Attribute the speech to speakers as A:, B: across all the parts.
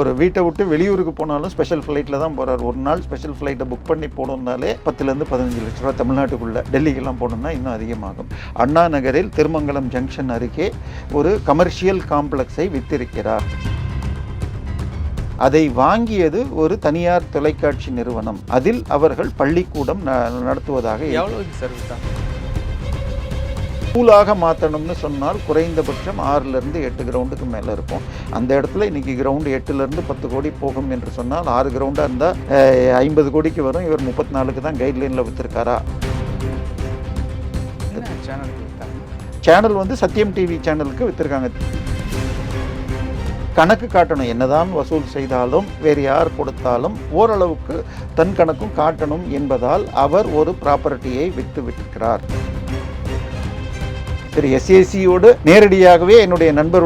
A: அவர் வீட்டை விட்டு வெளியூருக்கு போனாலும் ஸ்பெஷல் ஃப்ளைட்டில் தான் போகிறார். ஒரு நாள் ஸ்பெஷல் ஃப்ளைட்டை புக் பண்ணி போகணுன்னாலே 10 to 15 லட்ச ரூபா தமிழ்நாட்டுக்குள்ளே. டெல்லிக்கெல்லாம் போகணுன்னா இன்னும் அதிகமாகும். அண்ணா நகரில் திருமங்கலம் ஜங்ஷன் அருகே ஒரு கமர்ஷியல் காம்ப்ளெக்ஸை வித்திருக்கிறார். அதை வாங்கியது ஒரு தனியார் தொலைக்காட்சி நிறுவனம். அதில் அவர்கள் பள்ளிக்கூடம் நடத்துவதாக. ஸ்கூலாக மாற்றணும்னு சொன்னால் குறைந்தபட்சம் 6 to 8 கிரவுண்டுக்கு மேலே இருக்கும். அந்த இடத்துல இன்னைக்கு கிரவுண்டு 8 to 10 கோடி போகும் என்று சொன்னால் 6 கிரவுண்டாக இருந்தால் 50 கோடிக்கு வரும். இவர் 34க்கு தான் கைட்லைனில் விற்றுருக்காரா? சேனல் சத்யம் டிவி சேனலுக்கு விற்றுருக்காங்க. கணக்கு காட்டணும். என்னதான் வசூல் செய்தாலும் வேறு யார் கொடுத்தாலும் ஓரளவுக்கு தன் கணக்கும் காட்டணும் என்பதால் அவர் ஒரு ப்ராப்பர்ட்டியை விற்று விட்டிருக்கிறார். திரு எஸ்ஏசியோடு நேரடியாகவே என்னுடைய நண்பர்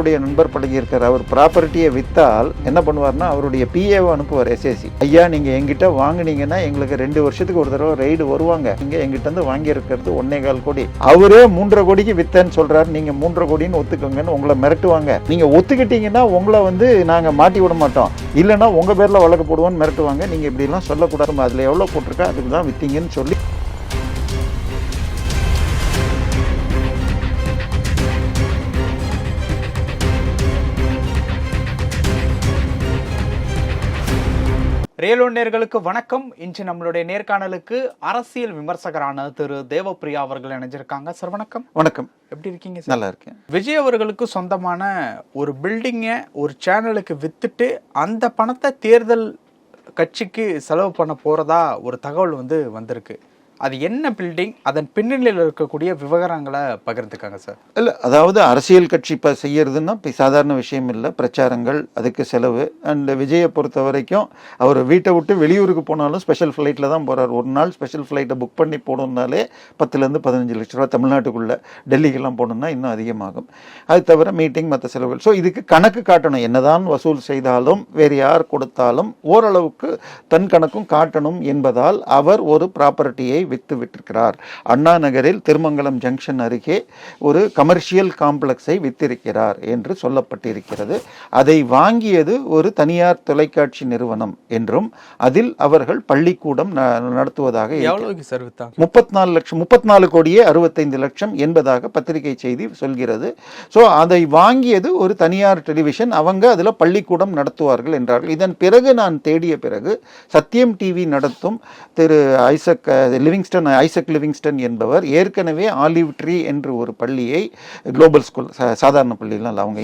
A: பழகியிருக்கார். அவர் ப்ராப்பர்ட்டியை விற்றால் என்ன பண்ணுவார்னா அவருடைய பிஏவை அனுப்புவார் எஸ்ஏசி. ஐயா நீங்கள் எங்கிட்ட வாங்கினீங்கன்னா எங்களுக்கு 2 வருஷத்துக்கு ஒரு தடவை ரைடு வருவாங்க. நீங்கள் எங்கிட்ட இருந்து வாங்கியிருக்கிறது 1.25 கோடி. அவரே 3.5 கோடிக்கு விற்றேன்னு சொல்கிறார். நீங்கள் 3.5 கோடின்னு ஒத்துக்கோங்கன்னு உங்களை மிரட்டுவாங்க. நீங்கள் ஒத்துக்கிட்டீங்கன்னா உங்களை நாங்கள் மாட்டி விட மாட்டோம், இல்லைன்னா உங்கள் பேரில் வழக்கு போடுவோன்னு மிரட்டுவாங்க. நீங்கள் இப்படிலாம் சொல்லக்கூடாது. அதில் எவ்வளோ போட்டிருக்கா அதுக்கு தான் விற்றீங்கன்னு சொல்லி
B: ரியல் ஒன் நேயர்களுக்கு வணக்கம். இன்று நம்மளுடைய நேர்காணலுக்கு அரசியல் விமர்சகரான திரு தேவப்பிரியா அவர்கள் இணைஞ்சிருக்காங்க. சார் வணக்கம்.
A: வணக்கம்.
B: எப்படி இருக்கீங்க?
A: நல்லா இருக்கேன்.
B: விஜய் அவர்களுக்கு சொந்தமான ஒரு பில்டிங்கை ஒரு சேனலுக்கு வித்துட்டு அந்த பணத்தை தேர்தல் கட்சிக்கு செலவு பண்ண போறதா ஒரு தகவல் வந்திருக்கு. அது என்ன பில்டிங், அதன் பின்னணியில் இருக்கக்கூடிய விவகாரங்களை பகிர்ந்துக்காங்க சார்.
A: இல்லை, அதாவது அரசியல் கட்சி இப்போ செய்யறதுன்னா இப்போ சாதாரண விஷயம் இல்லை. பிரச்சாரங்கள், அதுக்கு செலவு. அண்ட் விஜயை பொறுத்த வரைக்கும் அவர் வீட்டை விட்டு வெளியூருக்கு போனாலும் ஸ்பெஷல் ஃப்ளைட்டில் தான் போகிறார். ஒரு நாள் ஸ்பெஷல் ஃப்ளைட்டை புக் பண்ணி போகணுன்னாலே 10 to 15 லட்ச ரூபா தமிழ்நாட்டுக்குள்ளே. டெல்லிக்கெல்லாம் போகணுன்னா இன்னும் அதிகமாகும். அது தவிர மீட்டிங், மற்ற செலவுகள். ஸோ இதுக்கு கணக்கு காட்டணும். என்னதான் வசூல் செய்தாலும் வேறு யார் கொடுத்தாலும் ஓரளவுக்கு தன் கணக்கும் காட்டணும் என்பதால் அவர் ஒரு ப்ராப்பர்ட்டியை விற்று விட்டிருக்கிறார். அண்ணா நகரில் திருமங்கலம் ஜங்ஷன் அருகே ஒரு கமர்ஷியல் காம்ப்ளெக்ஸை வித்திருக்கிறார் என்று சொல்லப்பட்டிருக்கிறது. அதை வாங்கியது ஒரு தனியார் தொலைக்காட்சி நிறுவனம் என்றும் அதில் அவர்கள் பள்ளிக்கூடம் நடத்துவதாக. 34 கோடியே 65 லட்சம் என்பதாக பத்திரிகை செய்தி சொல்கிறது. ஸோ அதை வாங்கியது ஒரு தனியார் டெலிவிஷன், அவங்க அதில் பள்ளிக்கூடம் நடத்துவார்கள் என்றார்கள். இதன் பிறகு நான் தேடிய பிறகு சத்யம் டிவி நடத்தும் திரு ஐசக் லிவிங்ஸ்டன் என்பவர் ஏற்கனவே ஆலிவ் ட்ரீ என்று ஒரு பள்ளியை, குளோபல் ஸ்கூல், சாதாரண பள்ளிலாம் இல்லை, அவங்க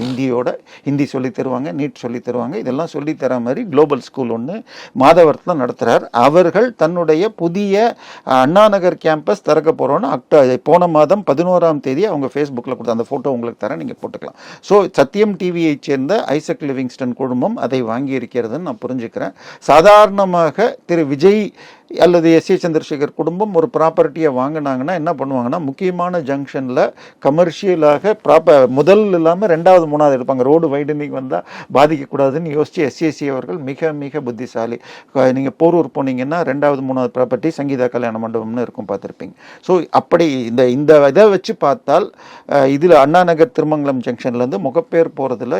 A: ஹிந்தி சொல்லி தருவாங்க, நீட் சொல்லி தருவாங்க, இதெல்லாம் சொல்லி தர மாதிரி குளோபல் ஸ்கூல் ஒன்று மாதவரத்தில் நடத்துகிறார். அவர்கள் தன்னுடைய புதிய அண்ணாநகர் கேம்பஸ் திறக்க போகிறோன்னு போன மாதம் 11ஆம் தேதி அவங்க ஃபேஸ்புக்கில் கொடுத்த அந்த ஃபோட்டோ உங்களுக்கு தரேன், நீங்கள் போட்டுக்கலாம். ஸோ சத்யம் டிவியை சேர்ந்த ஐசக் லிவிங்ஸ்டன் குழுமம் அதை வாங்கி இருக்கிறதுன்னு நான் புரிஞ்சுக்கிறேன். சாதாரணமாக திரு விஜய் அல்லது எஸ்.ஏ. சந்திரசேகர் குடும்பம் ஒரு ப்ராப்பர்ட்டியை வாங்கினாங்கன்னா என்ன பண்ணுவாங்கன்னா, முக்கியமான ஜங்ஷனில் கமர்ஷியலாக முதல் இல்லாமல் 2வது 3வது எடுப்பாங்க. ரோடு வைடனிங் வந்தால் பாதிக்கக்கூடாதுன்னு யோசித்து எஸ்ஏசி அவர்கள் மிக மிக புத்திசாலி. நீங்கள் போரூர் போனீங்கன்னா 2வது 3வது ப்ராப்பர்ட்டி சங்கீதா கல்யாண மண்டபம்னு இருக்கும், பார்த்துருப்பீங்க. ஸோ அப்படி இந்த இதை வச்சு பார்த்தால் இதில் அண்ணா நகர் திருமங்கலம் ஜங்ஷன்லேருந்து முகப்பேர் போகிறதுல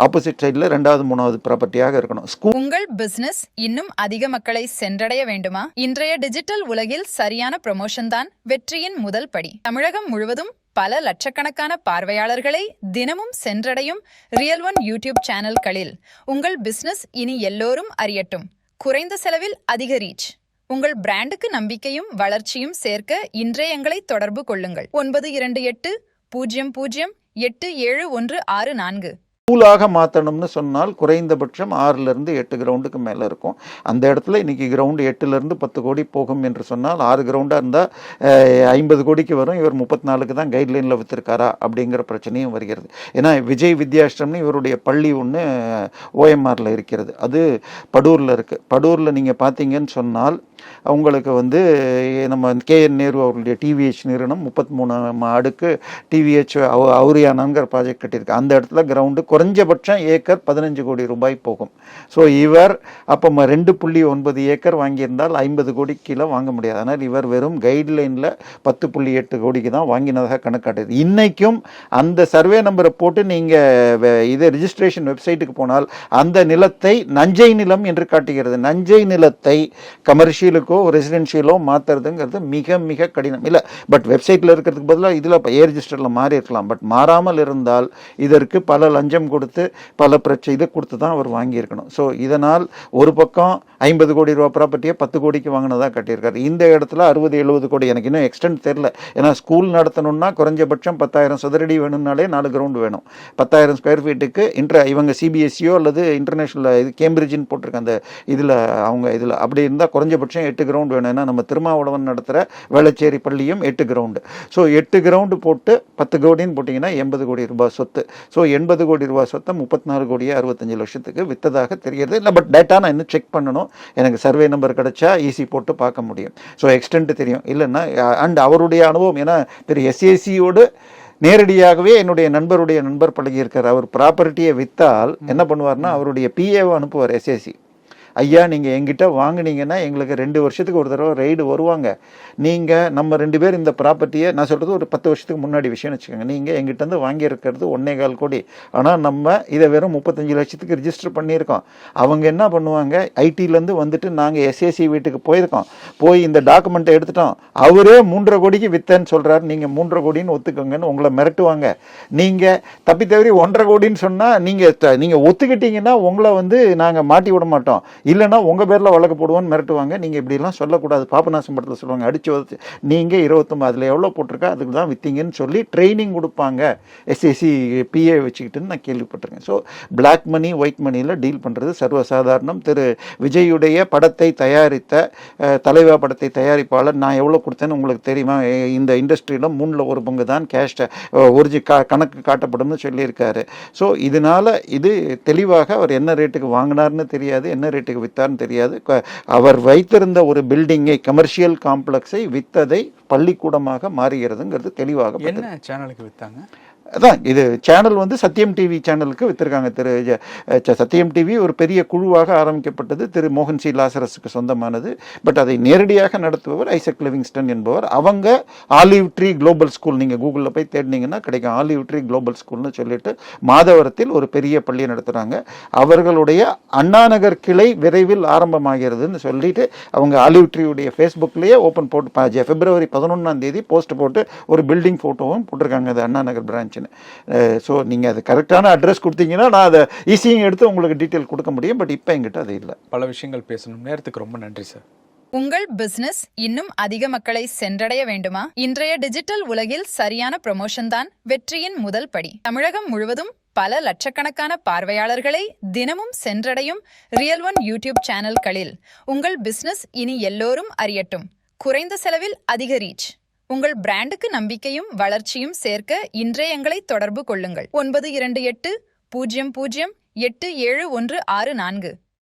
A: ஆப்போசிட் சைடில் 2வது 3வது ப்ராப்பர்ட்டியாக இருக்கணும்.
C: உங்கள் பிசினஸ் இன்னும் அதிக மக்களை சென்றடைய வேண்டும். இன்றைய டிஜிட்டல் உலகில் சரியான ப்ரமோஷன் தான் வெற்றியின் முதல் படி. தமிழகம் முழுவதும் பல லட்சக்கணக்கான பார்வையாளர்களை தினமும் சென்றடையும் ரியல் ஒன் யூடியூப் சேனல்களில் உங்கள் பிசினஸ் இனி எல்லோரும் அறியட்டும். குறைந்த செலவில் அதிக ரீச். உங்கள் பிராண்டுக்கு நம்பிக்கையும் வளர்ச்சியும் சேர்க்க இன்றைய எங்களை தொடர்பு கொள்ளுங்கள். 9280087164.
A: ஸ்கூலாக மாற்றணும்னு சொன்னால் குறைந்தபட்சம் 6 to 8 கிரவுண்டுக்கு மேலே இருக்கும். அந்த இடத்துல இன்னைக்கு கிரவுண்டு 8 to 10 கோடி போகும் என்று சொன்னால் 6 கிரவுண்டாக இருந்தால் 50 கோடிக்கு வரும். இவர் 34க்கு தான் கைட்லைனில் விற்றுருக்காரா அப்படிங்கிற பிரச்சனையும் வருகிறது. ஏன்னா விஜய் வித்யாஷ்டம்னு இவருடைய பள்ளி ஒன்று ஓஎம்ஆரில் இருக்கிறது, அது படூரில் இருக்குது. படூரில் நீங்கள் பார்த்தீங்கன்னு சொன்னால் அவங்களுக்கு நம்ம KN நேரு அவர்களுடைய டிவிஹெச் நிறுவனம் 33 அடுக்கு டிவிஹெச் அவுரியானாங்கிற ப்ராஜெக்ட் கட்டியிருக்கு. அந்த இடத்துல கிரவுண்டு குறைஞ்சபட்சம் ஏக்கர் 15 கோடி ரூபாய் போகும். ஸோ இவர் அப்போ 2.9 ஏக்கர் வாங்கியிருந்தால் 50 கோடி கீழே வாங்க முடியாது. ஆனால் இவர் வெறும் கைட்லைனில் 10.8 கோடிக்கு தான் வாங்கினதாக கணக்காட்டுது. இன்னைக்கும் அந்த சர்வே நம்பரை போட்டு நீங்கள் இது ரிஜிஸ்ட்ரேஷன் வெப்சைட்டுக்கு போனால் அந்த நிலத்தை நஞ்சை நிலம் என்று காட்டுகிறது. நஞ்சை நிலத்தை கமர்ஷியலுக்கோ ரெசிடென்ஷியலோ மாற்றுறதுங்கிறது மிக மிக கடினம் இல்லை. பட் வெப்சைட்டில் இருக்கிறதுக்கு பதிலாக இதில் ஏ ரிஜிஸ்டரில் மாறி இருக்கலாம். பட் மாறாமல் இருந்தால் இதற்கு பல லஞ்சம் கொடுத்து பல பிரச்சனை இதை கொடுத்து தான் அவர் வாங்கியிருக்கணும். ஸோ இதனால் ஒரு பக்கம் 50 கோடி ரூபா ப்ராப்பர்ட்டியை 10 கோடிக்கு வாங்கினதாக கட்டியிருக்காரு. இந்த இடத்துல 60-70 கோடி, எனக்கு இன்னும் எக்ஸ்டெண்ட் தெரியல. ஏன்னா ஸ்கூல் நடத்தணும்னா குறைஞ்சபட்சம் 10,000 சதுரடி வேணும்னாலே 4 கிரவுண்ட் வேணும். 10,000 ஸ்கொயர் ஃபீட்டுக்கு இவங்க சிபிஎஸ்சியோ அல்லது இன்டர்நேஷனல் இது கேம்பிரிட்ஜின்னு போட்டிருக்க அந்த இதில் அவங்க இதில் அப்படி இருந்தால் குறைஞ்சபட்சம் 8 கிரவுண்ட் வேணும். ஏன்னா நம்ம திருமாவளவன் நடத்துகிற வேளச்சேரி பள்ளியும் 8 கிரவுண்டு. ஸோ 8 கிரவுண்டு போட்டு 10 கோடின்னு போட்டிங்கன்னா 80 கோடி ரூபாய் சொத்து. ஸோ 80 கோடி ரூபாய் சொத்தை 34 கோடியே 65 லட்சத்துக்கு விற்றதாக தெரிகிறது. இல்லை பட் டேட்டா நான் இன்னும் செக் பண்ணணும். எனக்கு சர்வே நம்பர் கிடைச்சா ஈஸி போட்டு பார்க்க முடியும். ஸோ எக்ஸ்டென்ட் தெரியும். இல்லைன்னா அண்ட் அவருடைய அனுபவம், ஏன்னா திரு எஸ்ஏசியோடு நேரடியாகவே என்னுடைய நண்பருடைய நண்பர் பழகியிருக்கார். அவர் ப்ராப்பர்ட்டியை விற்றால் என்ன பண்ணுவார்னா அவருடைய பிஏவை அனுப்புவார் எஸ்ஏசி. ஐயா நீங்கள் எங்கிட்ட வாங்கினீங்கன்னா எங்களுக்கு 2 வருஷத்துக்கு ஒரு தடவை ரைடு வருவாங்க. நீங்கள் நம்ம 2 பேர் இந்த ப்ராப்பர்ட்டியை, நான் சொல்கிறது ஒரு 10 வருஷத்துக்கு முன்னாடி விஷயம்னு வச்சுக்கோங்க, நீங்கள் எங்கிட்டேருந்து வாங்கியிருக்கிறது 1.25 கோடி, ஆனால் நம்ம இதை வெறும் 35 லட்சத்துக்கு ரிஜிஸ்டர் பண்ணியிருக்கோம். அவங்க என்ன பண்ணுவாங்க, ஐடியிலேருந்து வந்துட்டு நாங்கள் எஸ்ஏசி வீட்டுக்கு போயிருக்கோம், போய் இந்த டாக்குமெண்ட்டை எடுத்துட்டோம், அவரே 3.5 கோடிக்கு விற்றேன்னு சொல்கிறார், நீங்கள் 3.5 கோடின்னு ஒத்துக்கோங்கன்னு உங்களை மிரட்டுவாங்க. நீங்கள் தப்பி தவறி 1.5 கோடின்னு சொன்னால் நீங்கள் ஒத்துக்கிட்டீங்கன்னா உங்களை நாங்கள் மாட்டி விட மாட்டோம், இல்லைனா உங்கள் பேரில் வழக்கு போடுவோன்னு மிரட்டுவாங்க. நீங்கள் இப்படிலாம் சொல்லக்கூடாது. பாபநாசம் படத்தில் சொல்லுவாங்க, அடிச்சு வச்சு நீங்கள் 29 அதில் எவ்வளோ போட்டிருக்கா அதுக்கு தான் விற்றீங்கன்னு சொல்லி ட்ரைனிங் கொடுப்பாங்க எஸ்எஸ்சி பிஏ வச்சுக்கிட்டுன்னு நான் கேள்விப்பட்டிருக்கேன். ஸோ பிளாக் மணி ஒயிட் மணியில் டீல் பண்ணுறது சர்வசாதாரணம். திரு விஜயுடைய படத்தை தயாரித்த தலைவா படத்தை தயாரிப்பாளர் நான் எவ்வளோ கொடுத்தேன்னு உங்களுக்கு தெரியுமா, இந்த இண்டஸ்ட்ரியில் 3/1 பங்கு தான் கேஷ் கணக்கு காட்டப்படும்னு சொல்லியிருக்காரு. ஸோ இதனால் இது தெளிவாக அவர் என்ன ரேட்டுக்கு வாங்கினார்னு தெரியாது, என்ன ரேட்டுக்கு வித்தார்னு தெரியாது. அவர் வைத்திருந்த ஒரு பில்டிங்கை, கமர்ஷியல் காம்ப்ளெக்ஸை வித்ததை பள்ளிக்கூடமாக மாறுகிறதுங்கிறது தெளிவாக.
B: என்ன சேனலுக்கு வித்தாங்க?
A: அதான் இது சேனல் சத்தியம் டிவி சேனலுக்கு வித்திருக்காங்க. திரு சத்தியம் டிவி ஒரு பெரிய குழுவாக ஆரம்பிக்கப்பட்டது, திரு மோகன் சி லாசரஸுக்கு சொந்தமானது. பட் அதை நேரடியாக நடத்துபவர் ஐசக் லிவிங்ஸ்டன் என்பவர். அவங்க ஆலிவ் ட்ரீ குளோபல் ஸ்கூல், நீங்கள் கூகுளில் போய் தேடினீங்கன்னா கிடைக்கும், ஆலிவ் ட்ரீ குளோபல் ஸ்கூல்னு சொல்லிட்டு மாதவரத்தில் ஒரு பெரிய பள்ளியை நடத்துகிறாங்க. அவர்களுடைய அண்ணா நகர் கிளை விரைவில் ஆரம்பமாகிறதுன்னு சொல்லிட்டு அவங்க ஆலிவ் ட்ரீயுடைய ஃபேஸ்புக்லேயே ஓப்பன் போட்டு பிப்ரவரி 11 போஸ்ட் போட்டு ஒரு பில்டிங் ஃபோட்டோவும் போட்டிருக்காங்க, அது அண்ணா நகர் பிரான்ச். ஸோ நீங்கள் அது கரெக்டான அட்ரஸ் கொடுத்தீங்கன்னா நான் அதை ஈஸியாக எடுத்து உங்களுக்கு டீட்டெயில் கொடுக்க முடியும். பட் இப்போ எங்கிட்ட அது இல்லை.
B: பல விஷயங்கள் பேசணும். நேரத்துக்கு ரொம்ப நன்றி சார்.
C: உங்கள் பிசினஸ் இன்னும் அதிக மக்களை சென்றடைய வேண்டுமா? இன்றைய டிஜிட்டல் உலகில் சரியான ப்ரமோஷன் தான் வெற்றியின் முதல் படி. தமிழகம் முழுவதும் பல லட்சக்கணக்கான பார்வையாளர்களை தினமும் சென்றடையும் ரியல் ஒன் யூடியூப் சேனல்களில் உங்கள் பிசினஸ் இனி எல்லோரும் அறியட்டும். குறைந்த செலவில் அதிக ரீச். உங்கள் பிராண்டுக்கு நம்பிக்கையும் வளர்ச்சியும் சேர்க்க இன்றே எங்களை தொடர்பு கொள்ளுங்கள். 928 00 8714.